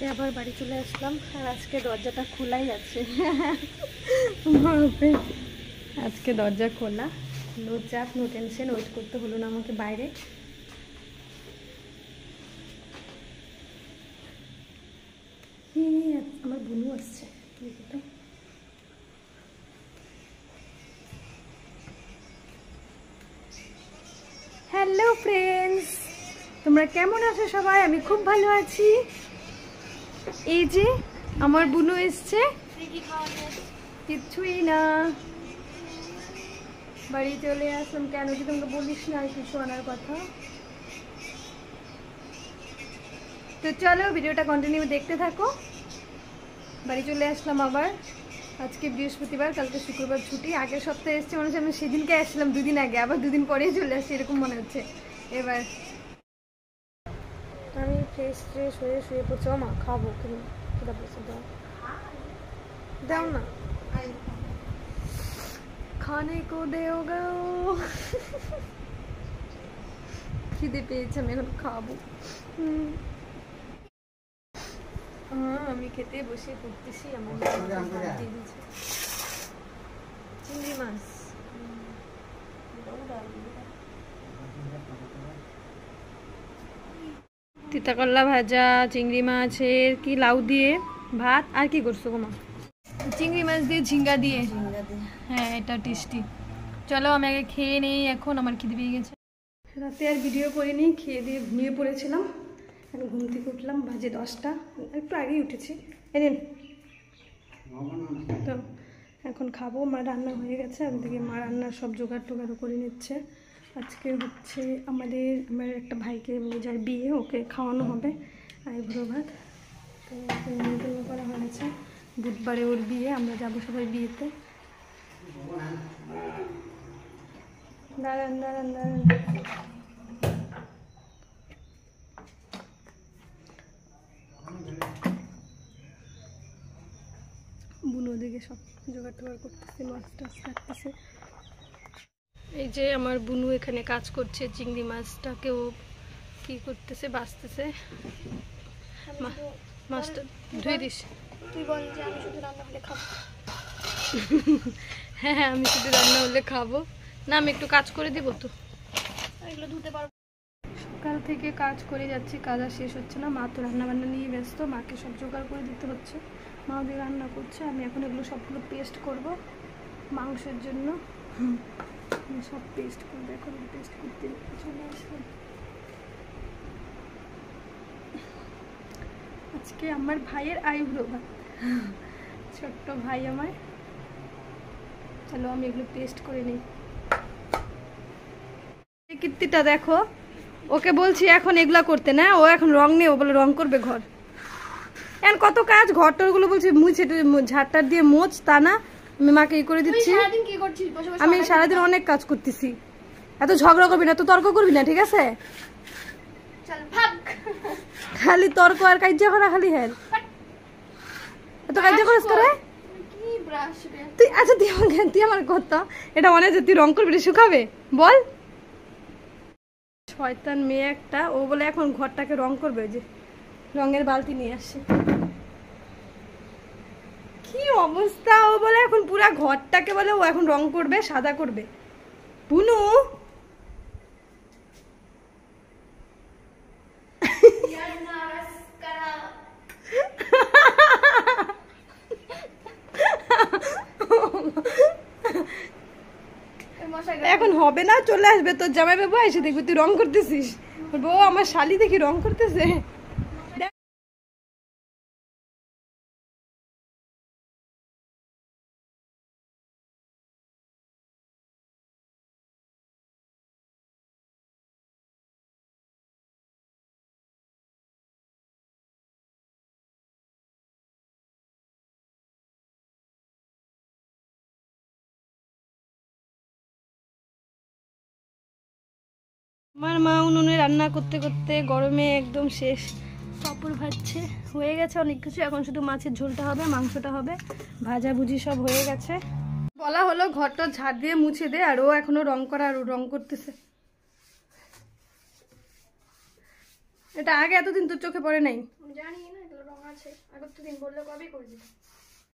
আবার বাড়ি চলে আসলাম আর আজকে দরজাটা খোলাই আছে। আজকে দরজা খোলা, নো চাপ নো টেনশন, ওয়েট করতে হলো না আমাকে বাইরে। আমার বোনও আসছে। হ্যালো ফ্রেন্ডস, তোমরা কেমন আছো সবাই? আমি খুব ভালো আছি। এই যে আমার বোনও এসছে। কিচ্ছুই না, বাড়ি চলে আসলাম। কেন কি তোমাকে বলিস না কিছু আনার কথা? তো চলো ভিডিওটা কন্টিনিউ দেখতে থাকো। বাড়ি চলে আসলাম আবার। আজকে বৃহস্পতিবার, কালকে শুক্রবার ছুটি। আগের সপ্তাহে এসছে মনে হচ্ছে আমি সেদিনকে আসলাম, দুদিন আগে, আবার দুদিন পরেই চলে আসছি এরকম মনে হচ্ছে। এবার আমি ফ্রেশ হয়ে শুয়ে পড়ছি। মা খাবো তুমি কোথা বলছো? দাও দাও না, খানে কো দেও গো। খিদে পেয়েছে, আমি এখন খাবো। আমি খেতে বসে পড়তেছি। আমার চিংড়ি মাছ, তিতা করলা ভাজা, চিংড়ি মাছের কি লাউ দিয়ে ভাত। আর কি করছো গো মা? চিংড়ি মাছ দিয়ে ঝিঙ্গা দিয়ে। হ্যাঁ, এটা টেস্টি। চলো আমি আগে খেয়ে নেই, এখন আমার খিদে পেয়ে গেছে। রাতে আর ভিডিও করিনি, খেয়ে দিয়ে ঘুমিয়ে পড়েছিলাম। এখন ঘুম থেকে উঠলাম, বাজে 10টা, একটু আগেই উঠেছি। এদিন তো এখন খাবো। মা রান্না হয়ে গেছে, ওদিকে মা রান্নার সব জোগাড় টোগাড় করে নিচ্ছে। আজকে হচ্ছে আমার একটা ভাইকে যার বিয়ে, ওকে খাওয়ানো হবে আইবুড়ো ভাত। তো নিমন্ত্রণ করা হয়েছে, বুধবারে ওর বিয়ে, আমরা যাবো সবাই বিয়েতে। দাঁড়ান দাঁড়ান দাঁড়ান, বুনো দিকে সব জোগাড় টোগাড় করতেছে, মাছ টাছ কাটতেছে। এই যে আমার বুনু এখানে কাজ করছে, চিংড়ি মাছটাকেও কি করতেছে, বাছতেছে। মাছটা ধুয়ে দিস। তুই বল যে আমি শুধু রান্না হলে খাবো। হ্যাঁ, আমি শুধু রান্না হলে খাবো না, আমি একটু কাজ করে দিব তো, এগুলো ধুতে পারবো। সকাল থেকে কাজ করে যাচ্ছি, কাজ আর শেষ হচ্ছে না। মা তো রান্না বান্না নিয়ে ব্যস্ত, মাকে সব জোগাড় করে দিতে হচ্ছে। মা ওদের রান্না করছে, আমি এখন এগুলো সবগুলো পেস্ট করব মাংসের জন্য। সব পেস্ট করবো, এখন পেস্ট করতে চলে আসলাম। আজকে আমার ভাইয়ের আইব্রো ভাত, ছোট্ট ভাই আমার। চলো আমি এগুলো পেস্ট করে নিই। কীর্তিটা দেখো, ওকে বলছি এখন এগুলা করতে না, ও এখন রং নেই, ও বলে রং করবে ঘর। এখন কত কাজ, ঘর টরগুলো বলছি মুছে ঝাড়টার দিয়ে মোছ, তা না আমি মাকে ই করে দিচ্ছি। আমি সারাদিন অনেক কাজ করতেছি, এত ঝগড়া করবি না, এত তর্ক করবি না, ঠিক আছে? খালি তর্ক আর কাজ্যা করা, খালি হ্যাঁ এত কাজ্যা করিস করে তুই। আচ্ছা তুই আমার কথা, এটা মনে হচ্ছে তুই রং করবি, শুকাবে বল। শয়তান মেয়ে একটা, ও বলে এখন ঘরটাকে রং করবে, যে রঙের বালতি নিয়ে আসছে। কি অবস্থা, ও বলে এখন পুরা ঘরটাকে বলে ও এখন রং করবে, সাদা করবে। বুনু এখন হবে না, চলে আসবে তোর জামাই বাবু, এসে দেখবি তুই রং করতেছিস। বউ আমার শালি দেখি রং করতেছে। আমার মা উনুনে রান্না করতে করতে গরমে একদম শেষ, পাঁপড় ভাজছে, হয়ে গেছে অনেক কিছু। এখন শুধু মাছের ঝোলটা হবে, মাংসটা হবে, ভাজাভুজি সব হয়ে গেছে। বলা হলো ঘরটা ঝাড় দিয়ে মুছে দে, আর ও এখনো রং করা, আর ও রং করতেছে। এটা আগে এতদিন তোর চোখে পড়ে নাই? জানি না, এগুলো রঙার আছে, আগের তো দিন বললে কবেই করে দিতাম।